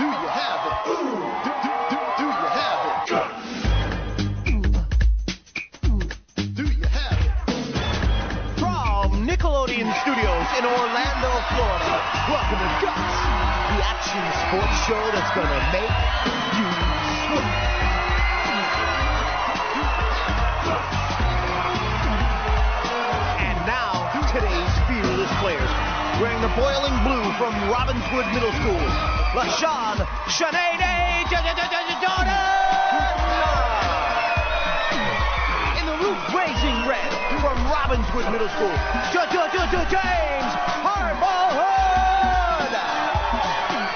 Do you have it? Do you have it? Do you have it? From Nickelodeon Studios in Orlando, Florida, welcome to Guts, the action sports show that's gonna make you sweat. And now, today's fearless players, wearing the boiling blue from Robbinswood Middle School, LaShann, Sha-Nay-Nay, in the roof-raising red from Robbinswood Middle School, James Hardball Hood,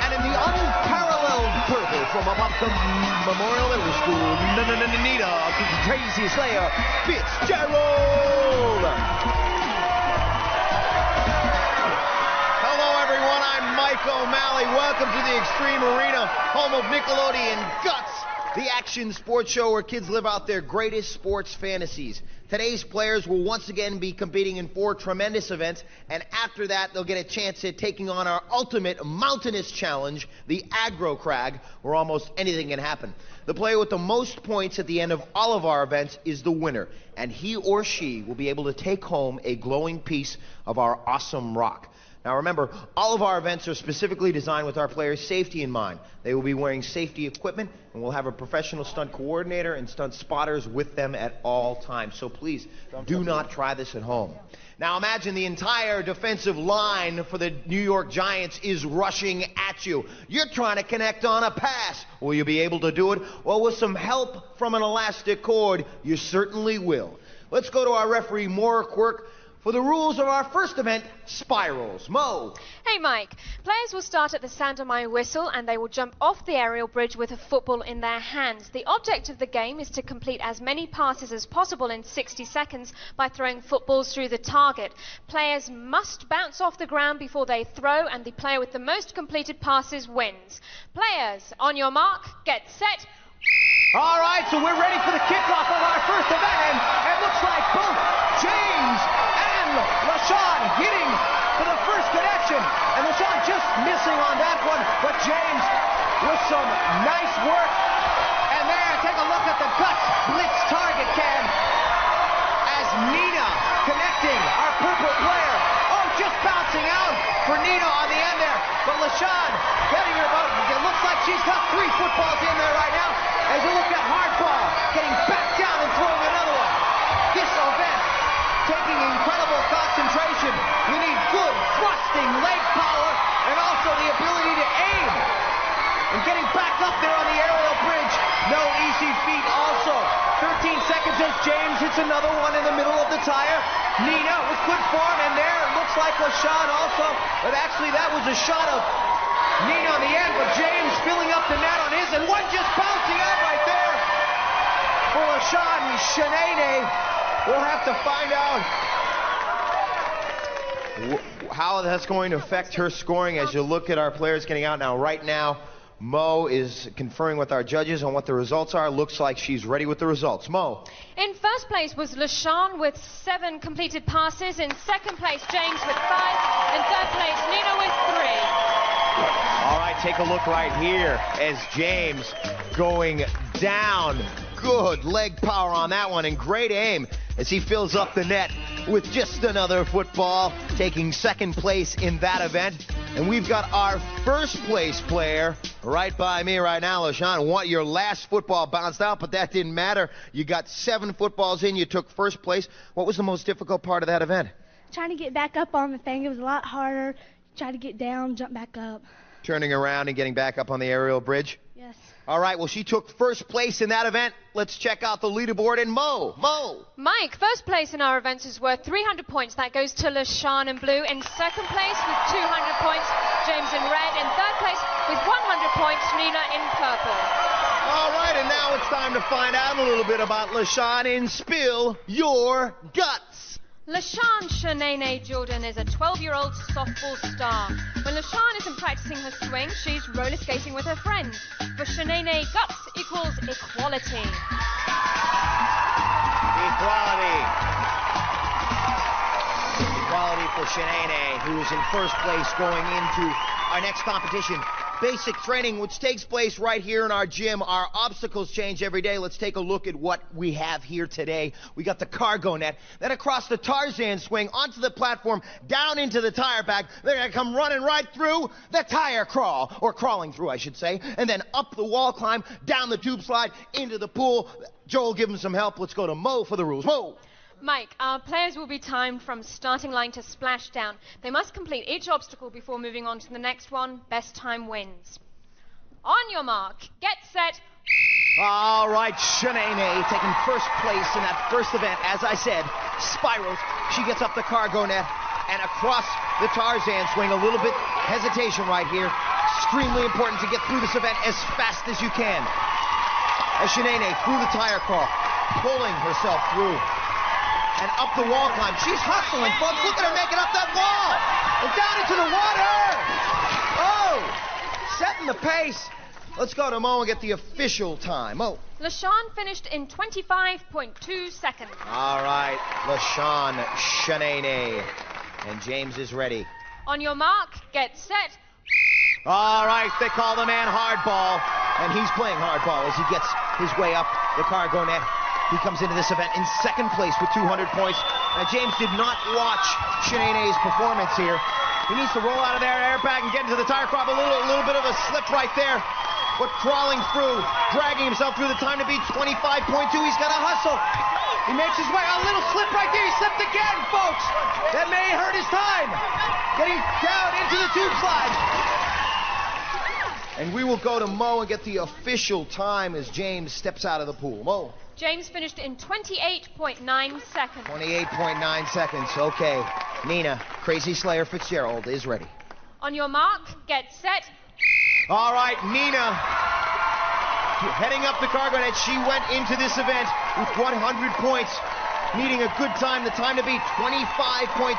and in the unparalleled purple from Upton Memorial Middle School, Nita, Crazy Slayer, Fitzgerald. Mike O'Malley, welcome to the Extreme Arena, home of Nickelodeon Guts, the action sports show where kids live out their greatest sports fantasies. Today's players will once again be competing in 4 tremendous events, and after that they'll get a chance at taking on our ultimate mountainous challenge, the Aggro Crag, where almost anything can happen. The player with the most points at the end of all of our events is the winner, and he or she will be able to take home a glowing piece of our awesome rock. Now remember, all of our events are specifically designed with our players' safety in mind. They will be wearing safety equipment, and we'll have a professional stunt coordinator and stunt spotters with them at all times. So please, do not try this at home. Now imagine the entire defensive line for the New York Giants is rushing at you. You're trying to connect on a pass. Will you be able to do it? Well, with some help from an elastic cord, you certainly will. Let's go to our referee, Maura Quirk, for the rules of our first event, Spirals. Mo. Hey, Mike. Players will start at the sound of my whistle and they will jump off the aerial bridge with a football in their hands. The object of the game is to complete as many passes as possible in 60 seconds by throwing footballs through the target. Players must bounce off the ground before they throw, and the player with the most completed passes wins. Players, on your mark, get set. All right, so we're ready for the kickoff of our first event, and it looks like both James and LaShann hitting for the first connection, and LaShann just missing on that one, but James with some nice work. And there, take a look at the Guts blitz target cam as Nina connecting our purple player. Oh, just bouncing out for Nina on the end there, but LaShann getting her about, it looks like she's got 3 footballs in there right now. As you look at Hardball getting back down and throwing another one. This event taking incredible concentration. You need good thrusting leg power and also the ability to aim. And getting back up there on the aerial bridge, no easy feat also. 13 seconds as James hits another one in the middle of the tire. Nina with good form, and there it looks like LaShann also, but actually that was a shot of Nina on the end, but James filling up the net on his, and one just bouncing out right there for LaShann. Sha-Nay-Nay. We'll have to find out how that's going to affect her scoring as you look at our players getting out. Now, right now, Mo is conferring with our judges on what the results are. Looks like she's ready with the results. Mo. In first place was LaShann with 7 completed passes. In second place, James with 5. In third place, Nina with 3. All right, take a look right here as James going down. Good leg power on that one, and great aim as he fills up the net with just another football, taking second place in that event. And we've got our first place player right by me right now, LaShann. What, your last football bounced out, but that didn't matter. You got 7 footballs in, you took first place. What was the most difficult part of that event? Trying to get back up on the thing. It was a lot harder. Try to get down, jump back up. Turning around and getting back up on the aerial bridge? Yes. All right, well, she took first place in that event. Let's check out the leaderboard. And Mo. Mike, first place in our events is worth 300 points. That goes to LaShann in blue. In second place with 200 points, James in red. In third place with 100 points, Nina in purple. All right, and now it's time to find out a little bit about LaShann in Spill Your Guts. LaShann Sha-Nay-Nay Jordan is a 12-year-old softball star. When LaShann isn't practicing her swing, she's roller skating with her friends. For Sha-Nay-Nay, guts equals equality. Equality for Sha-Nay-Nay, who is in first place going into our next competition. basic training, which takes place right here in our gym. Our obstacles change every day. Let's take a look at what we have here today. We got the cargo net, then across the Tarzan swing, onto the platform, down into the tire bag. They're gonna come running right through the tire crawl, or crawling through, I should say, and then up the wall climb, down the tube slide, into the pool. Joel, give him some help. Let's go to Mo for the rules. Mo! Mike, our players will be timed from starting line to splashdown. They must complete each obstacle before moving on to the next one. Best time wins. On your mark, get set. All right, Sha-Nay-Nay taking first place in that first event. As I said, spirals. She gets up the cargo net and across the Tarzan swing. A little bit hesitation right here. Extremely important to get through this event as fast as you can. As Sha-Nay-Nay through the tire crawl, pulling herself through. And up the wall climb. She's hustling, folks. Look at her making up that wall. And down into the water. Oh, setting the pace. Let's go to Mo and get the official time. Mo. LaShann finished in 25.2 seconds. All right, LaShann, Sha-Nay-Nay. And James is ready. On your mark, get set. All right, they call the man Hardball. And he's playing Hardball as he gets his way up the cargo net. He comes into this event in second place with 200 points. Now, James did not watch Sha-Nay-Nay's performance here. He needs to roll out of their airbag and get into the tire crop. A little bit of a slip right there. But crawling through, dragging himself through the time to beat 25.2. He's got to hustle. He makes his way. A little slip right there. He slipped again, folks. That may hurt his time. Getting down into the tube slide. And we will go to Mo and get the official time as James steps out of the pool. Mo. James finished in 28.9 seconds. 28.9 seconds. Okay. Nina, Crazy Slayer Fitzgerald is ready. On your mark, get set. All right, Nina. Heading up the cargo net, she went into this event with 100 points, needing a good time. The time to beat 25.2,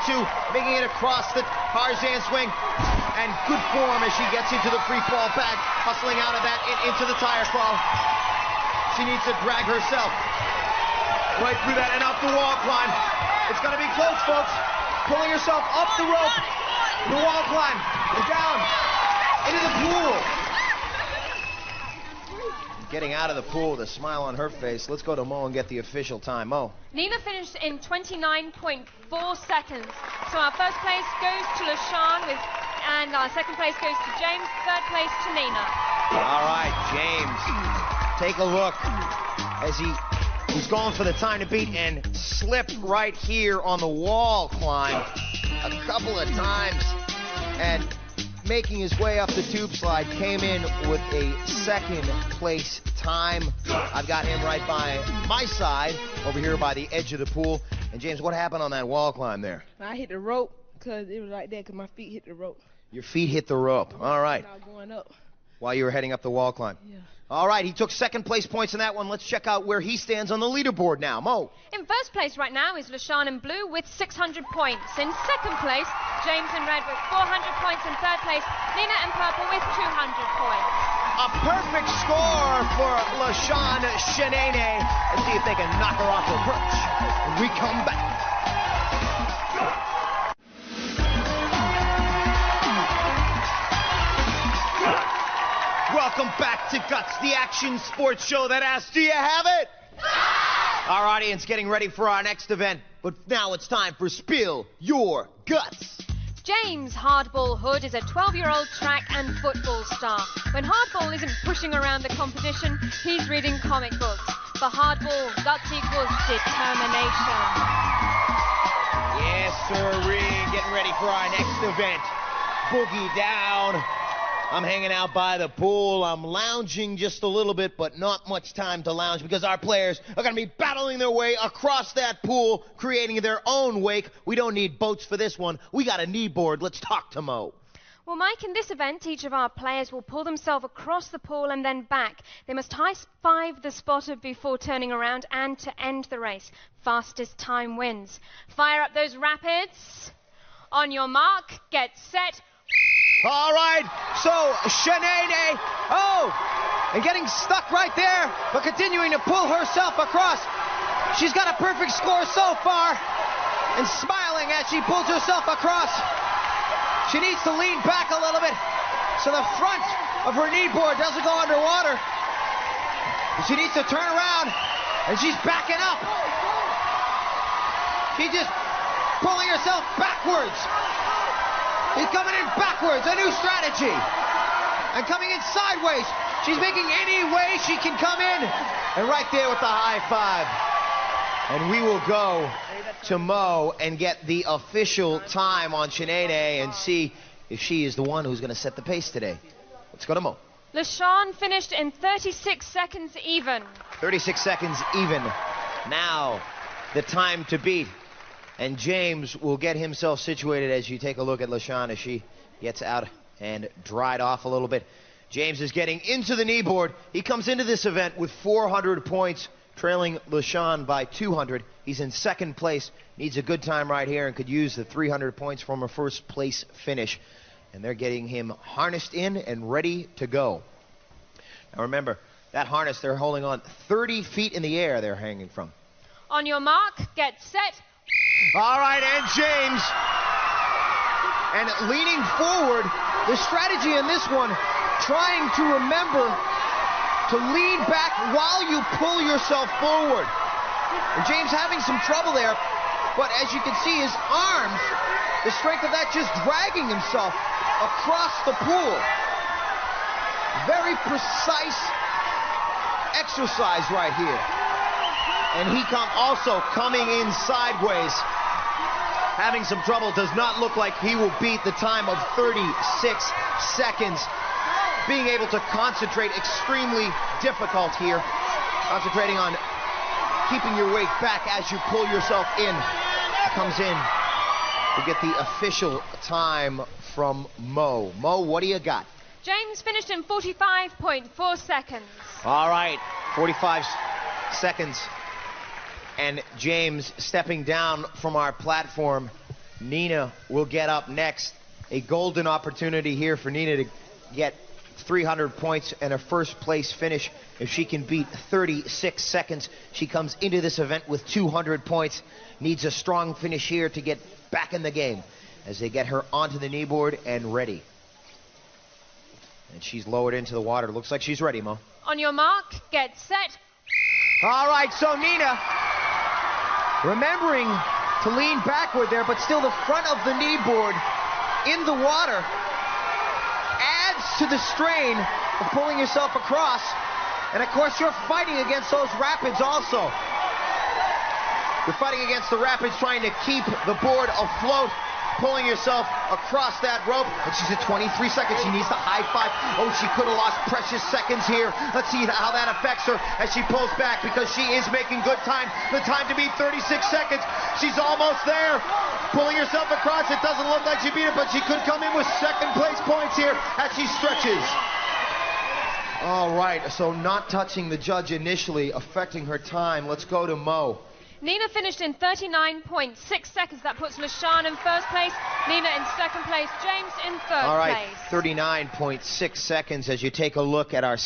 making it across the Tarzan swing. And good form as she gets into the free fall back, hustling out of that into the tire crawl. She needs to drag herself right through that and up the wall climb. It's going to be close, folks. Pulling herself up the rope, the wall climb, and down into the pool. Getting out of the pool with a smile on her face. Let's go to Mo and get the official time. Mo. Nina finished in 29.4 seconds. So our first place goes to LaShann and our second place goes to James, third place to Nina. All right, James. Take a look as he's going for the time to beat and slipped right here on the wall climb a couple of times. And making his way up the tube slide, came in with a second place time. I've got him right by my side over here by the edge of the pool. And James, what happened on that wall climb there? I hit the rope because it was right there because my feet hit the rope. Your feet hit the rope. All right. I was going up. While you were heading up the wall climb. Yeah. All right, he took second place points in that one. Let's check out where he stands on the leaderboard now. Mo. In first place right now is LaShann in blue with 600 points. In second place, James in red with 400 points. In third place, Nina in purple with 200 points. A perfect score for LaShann, Sha-Nay-Nay. Let's see if they can knock her off her perch when we come back. Welcome back to Guts, the action sports show that asks, do you have it? Our audience getting ready for our next event, but now it's time for Spill Your Guts. James Hardball Hood is a 12-year-old track and football star. When Hardball isn't pushing around the competition, he's reading comic books. For Hardball, guts equals determination. Yes, sirree. Getting ready for our next event, Boogie Down. I'm hanging out by the pool. I'm lounging just a little bit, but not much time to lounge because our players are going to be battling their way across that pool, creating their own wake. We don't need boats for this one. We got a kneeboard. Let's talk to Mo. Well, Mike, in this event, each of our players will pull themselves across the pool and then back. They must high-five the spotter before turning around and to end the race. Fastest time wins. Fire up those rapids. On your mark, get set. All right, so Sha-Nay-Nay, and getting stuck right there, but continuing to pull herself across. She's got a perfect score so far, and smiling as she pulls herself across. She needs to lean back a little bit, so the front of her knee board doesn't go underwater. She needs to turn around, and she's backing up. She's just pulling herself backwards. She's coming in backwards, a new strategy. And coming in sideways. She's making any way she can come in. And right there with the high five. And we will go to Mo and get the official time on Sha-Nay-Nay and see if she is the one who's going to set the pace today. Let's go to Mo. LaShann finished in 36 seconds even. 36 seconds even. Now, the time to beat. And James will get himself situated as you take a look at LaShann as she gets out and dried off a little bit. James is getting into the knee board. He comes into this event with 400 points, trailing LaShann by 200. He's in second place, needs a good time right here, and could use the 300 points from a first place finish. And they're getting him harnessed in and ready to go. Now remember, that harness they're holding on 30 feet in the air they're hanging from. On your mark, get set. All right, and James. And leaning forward, the strategy in this one, trying to remember to lean back while you pull yourself forward. And James having some trouble there, but as you can see, his arms, the strength of that just dragging himself across the pool. Very precise exercise right here. And he also coming in sideways, having some trouble. Does not look like he will beat the time of 36 seconds. Being able to concentrate, extremely difficult here. Concentrating on keeping your weight back as you pull yourself in. Comes in to get the official time from Mo. Mo, what do you got? James finished in 45.4 seconds. All right, 45 seconds. And James stepping down from our platform. Nina will get up next. A golden opportunity here for Nina to get 300 points and a first place finish. If she can beat 36 seconds, she comes into this event with 200 points. Needs a strong finish here to get back in the game as they get her onto the knee board and ready. And she's lowered into the water. Looks like she's ready, Mo. On your mark, get set. All right, so Nina, remembering to lean backward there, but still the front of the knee board in the water adds to the strain of pulling yourself across. And of course, you're fighting against those rapids also. You're fighting against the rapids, trying to keep the board afloat, pulling yourself across that rope. And she's at 23 seconds. She needs the high five. Oh, she could have lost precious seconds here. Let's see how that affects her as she pulls back, because she is making good time. The time to beat 36 seconds. She's almost there. Pulling herself across. It doesn't look like she beat it, but she could come in with second place points here as she stretches. All right, so not touching the judge initially, affecting her time. Let's go to Mo. Nina finished in 39.6 seconds. That puts LaShann in first place, Nina in second place, James in third place. All right, place. 39.6 seconds as you take a look at our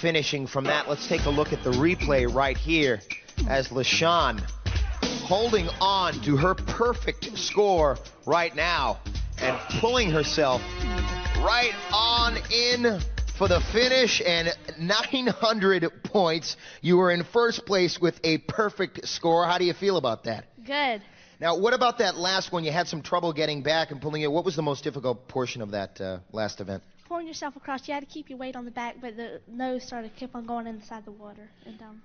finishing from that. Let's take a look at the replay right here as LaShann holding on to her perfect score right now and pulling herself right on in for the finish, and 900 points. You were in first place with a perfect score. How do you feel about that? Good. Now, what about that last one? You had some trouble getting back and pulling it. What was the most difficult portion of that last event? Pulling yourself across, you had to keep your weight on the back, but the nose kept on going inside the water and down.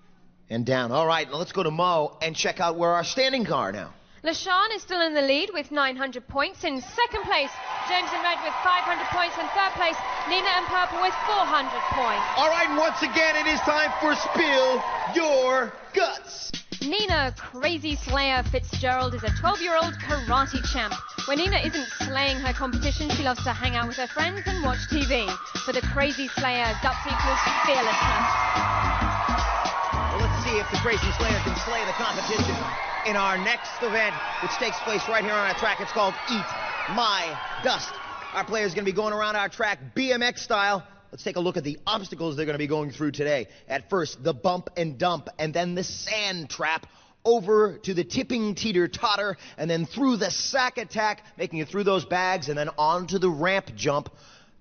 And down. All right, now let's go to Mo and check out where our standings are now. LaShann is still in the lead with 900 points. In second place, James in red with 500 points. In third place, Nina in purple with 400 points. All right, and once again, it is time for Spill Your Guts. Nina Crazy Slayer Fitzgerald is a 12-year-old karate champ. When Nina isn't slaying her competition, she loves to hang out with her friends and watch TV. For the Crazy Slayer, guts equals fearlessness. Well, let's see if the Crazy Slayer can slay the competition in our next event, which takes place right here on our track. It's called Eat My Dust. Our players are going to be going around our track BMX style. Let's take a look at the obstacles they're going to be going through today. At first, the bump and dump, and then the sand trap, over to the tipping teeter-totter, and then through the sack attack, making it through those bags, and then onto the ramp jump.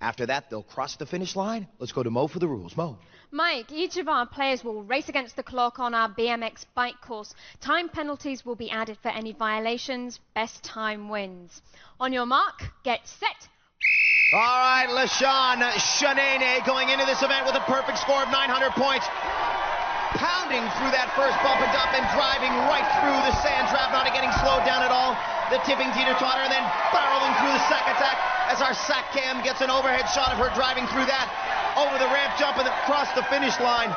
After that, they'll cross the finish line. Let's go to Mo for the rules. Mo. Mike, each of our players will race against the clock on our BMX bike course. Time penalties will be added for any violations. Best time wins. On your mark, get set. All right, LaShann, Sha-Nay-Nay going into this event with a perfect score of 900 points. Pounding through that first bump and dump and driving right through the sand trap, not getting slowed down at all. The tipping teeter-totter, and then barreling through the sack attack as our sack cam gets an overhead shot of her driving through that, over the ramp jump and across the finish line,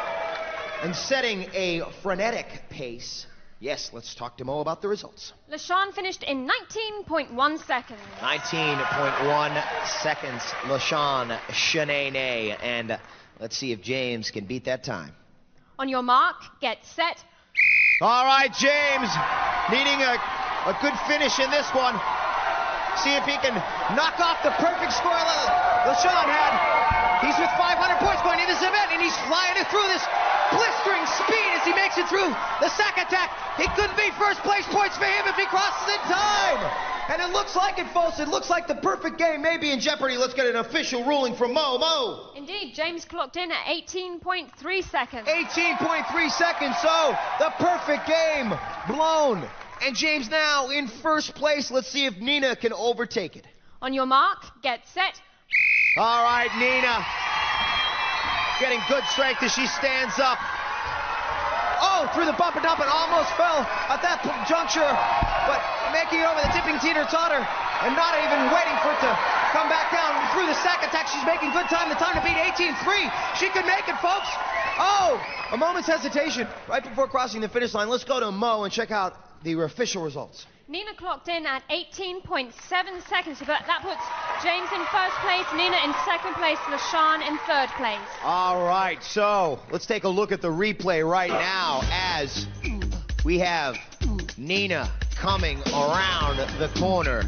and setting a frenetic pace. Yes, let's talk to Mo about the results. LaShann finished in 19.1 seconds. 19.1 seconds, LaShann, Sha-Nay-Nay, and let's see if James can beat that time. On your mark, get set. All right, James, needing a good finish in this one. See if he can knock off the perfect score LaShann had. He's with 500 points going into this event, and he's flying it through this blistering speed as he makes it through the sack attack. He couldn't be first place points for him if he crosses in time. And it looks like it, folks. It looks like the perfect game may be in jeopardy. Let's get an official ruling from Mo. Mo. Indeed, James clocked in at 18.3 seconds. 18.3 seconds, so the perfect game blown. And James now in first place. Let's see if Nina can overtake it. On your mark, get set. All right, Nina. Getting good strength as she stands up. Oh, through the bump and dump and almost fell at that juncture, but making it over the tipping teeter-totter and not even waiting for it to come back down through the sack attack. She's making good time. The time to beat 18.3. She could make it, folks. Oh, a moment's hesitation right before crossing the finish line. Let's go to Mo and check out the official results. Nina clocked in at 18.7 seconds, but that puts James in first place, Nina in second place, LaShann in third place. All right, so let's take a look at the replay right now as we have Nina coming around the corner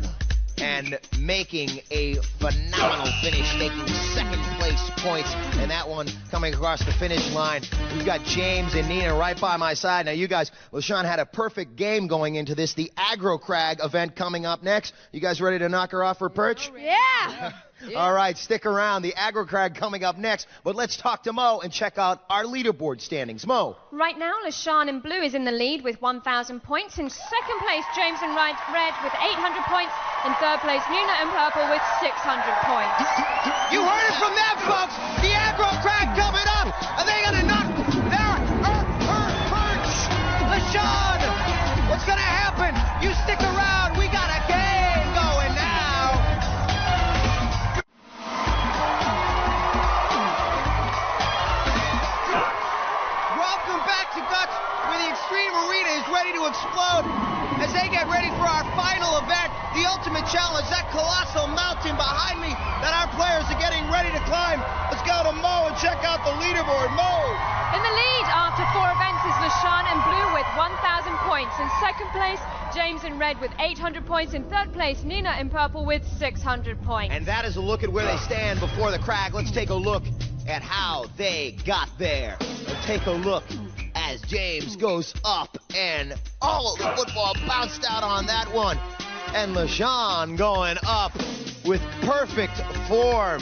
and making a phenomenal finish, taking second place points, and that one coming across the finish line. We've got James and Nina right by my side. Now, you guys, LaShann had a perfect game going into this. The Aggro Crag event coming up next. You guys ready to knock her off her perch? Yeah! All right, stick around. The Aggro Crag coming up next, but let's talk to Mo and check out our leaderboard standings. Mo. Right now, LaShann in blue is in the lead with 1,000 points. In second place, James in red with 800 points. In third place, Nina in purple with 600 points. You heard it from them, folks. The Aggro Crag coming up. Are they going to knock their perch? LaShann, what's going to happen? You stick around. We got a game going now. Welcome back to Guts, where the Extreme Arena is ready to explode as they get ready for our final event, the Ultimate Challenge, that colossal mountain behind me that our players are getting ready to climb. Let's go to Mo and check out the leaderboard. Mo! In the lead after 4 events is LaShann in blue with 1,000 points. In second place, James in red with 800 points. In third place, Nina in purple with 600 points. And that is a look at where they stand before the crag. Let's take a look at how they got there. Let's take a look as James goes up and all of the football bounced out on that one. And LaShann going up with perfect form,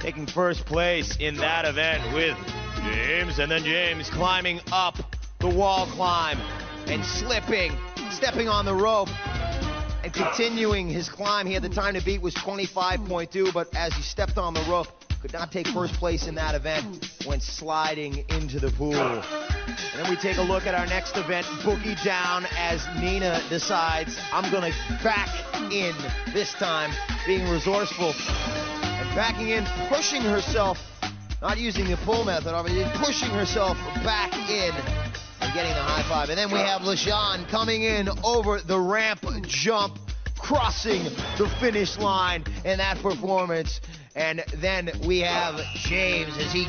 taking first place in that event with James, and then James climbing up the wall climb and stepping on the rope and continuing his climb. He had the time to beat was 25.2, but as he stepped on the rope, could not take first place in that event, went sliding into the pool. And then we take a look at our next event, Boogie Down, as Nina decides, I'm going to back in this time, being resourceful and backing in, pushing herself, not using the pull method, pushing herself back in and getting the high five. And then we have LaShann coming in over the ramp jump, crossing the finish line in that performance. And then we have James as he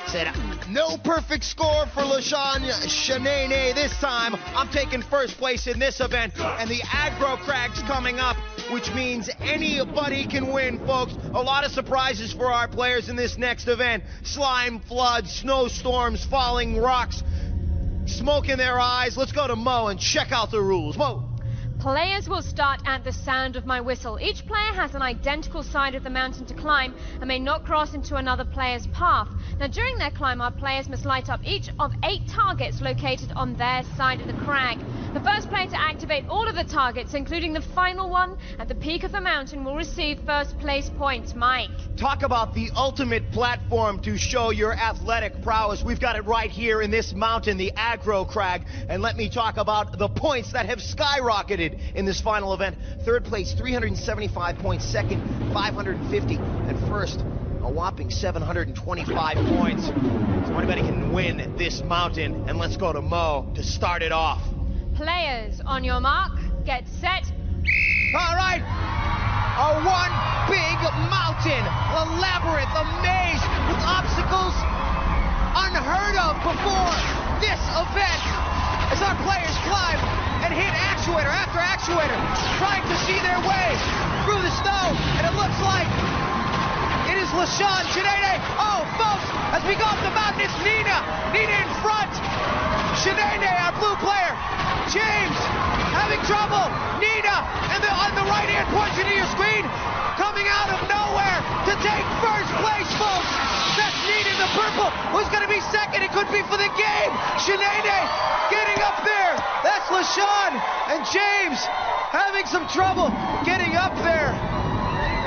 said, no perfect score for LaShann Sha-Nay-Nay this time. I'm taking first place in this event, and the Aggro Crag's coming up, which means anybody can win, folks. A lot of surprises for our players in this next event. Slime floods, snowstorms, falling rocks, smoke in their eyes. Let's go to Mo and check out the rules. Mo. Players will start at the sound of my whistle. Each player has an identical side of the mountain to climb and may not cross into another player's path. Now, during their climb, our players must light up each of 8 targets located on their side of the crag. The first player to activate all of the targets, including the final one at the peak of the mountain, will receive first place points. Mike. Talk about the ultimate platform to show your athletic prowess. We've got it right here in this mountain, the Aggro Crag. And let me talk about the points that have skyrocketed in this final event. Third place, 375 points. Second, 550. And first, a whopping 725 points. So anybody can win this mountain. And let's go to Mo to start it off. Players, on your mark, get set. All right. A one big mountain, a labyrinth, a maze with obstacles unheard of before this event. As our players climb and hit actuator after actuator, trying to see their way through the snow. And it looks like it is LaShann, Sha-Nay-Nay. Oh, folks, as we go up the mountain, it's Nina. Nina in front. Sha-Nay-Nay, our blue player. James having trouble. Nina on the right-hand portion of your screen, coming out of nowhere to take first place, folks. That's Nina in the purple. Who's going to be second? It could be for the game. Sha-Nay-Nay getting up there. That's LaShann, and James having some trouble getting up there.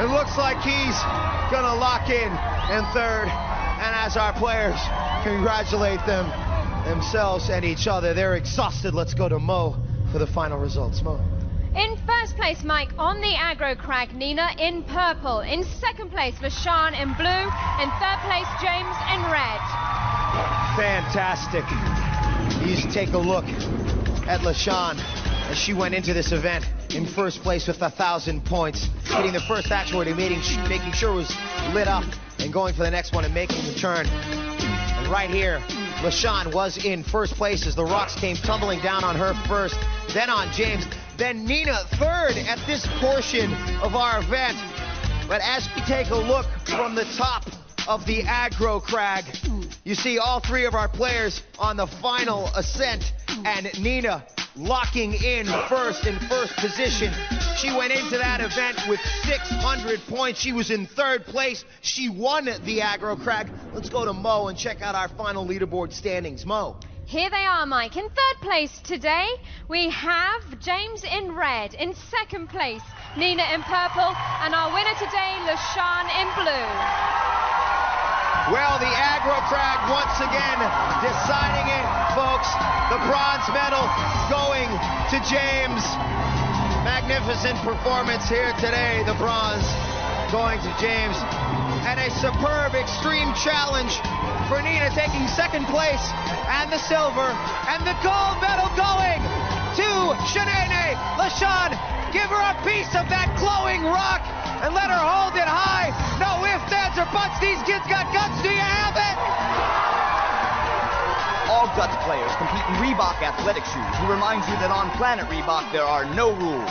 It looks like he's going to lock in third. And as our players congratulate themselves and each other, they're exhausted. Let's go to Mo for the final results. Mo. In first place, Mike, on the Aggro Crag, Nina in purple. In second place, LaShann in blue. In third place, James in red. Fantastic. You just take a look at LaShann as she went into this event in first place with 1,000 points, hitting the first actuator, making sure it was lit up, and going for the next one and making the turn. And right here, LaShann was in first place as the rocks came tumbling down on her first, then on James, then Nina third at this portion of our event. But as we take a look from the top of the Aggro Crag, you see all 3 of our players on the final ascent, and Nina locking in first position. She went into that event with 600 points. She was in third place. She won the Aggro Crag. Let's go to Mo and check out our final leaderboard standings. Mo. Here they are, Mike. In third place today, we have James in red. In second place, Nina in purple. And our winner today, LaShann in blue. Well, the Aggro Crag once again deciding it, folks. The bronze medal going to James. Magnificent performance here today. The bronze going to James. And a superb extreme challenge for Nina, taking second place, and the silver, and the gold medal going to Sha-Nay-Nay. LaShann, give her a piece of that glowing rock and let her hold it high. No ifs, ands, or buts. These kids got guts. Do you have it? All Guts players compete in Reebok athletic shoes. We remind you that on Planet Reebok there are no rules.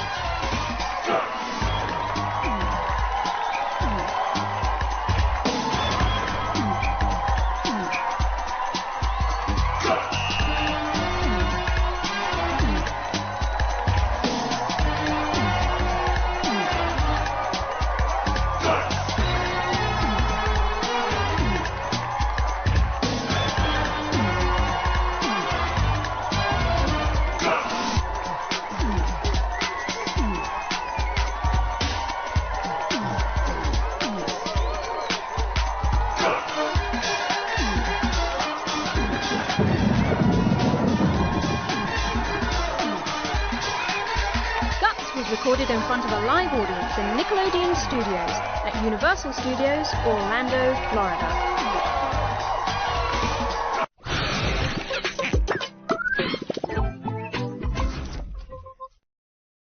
Recorded in front of a live audience in Nickelodeon Studios at Universal Studios, Orlando, Florida.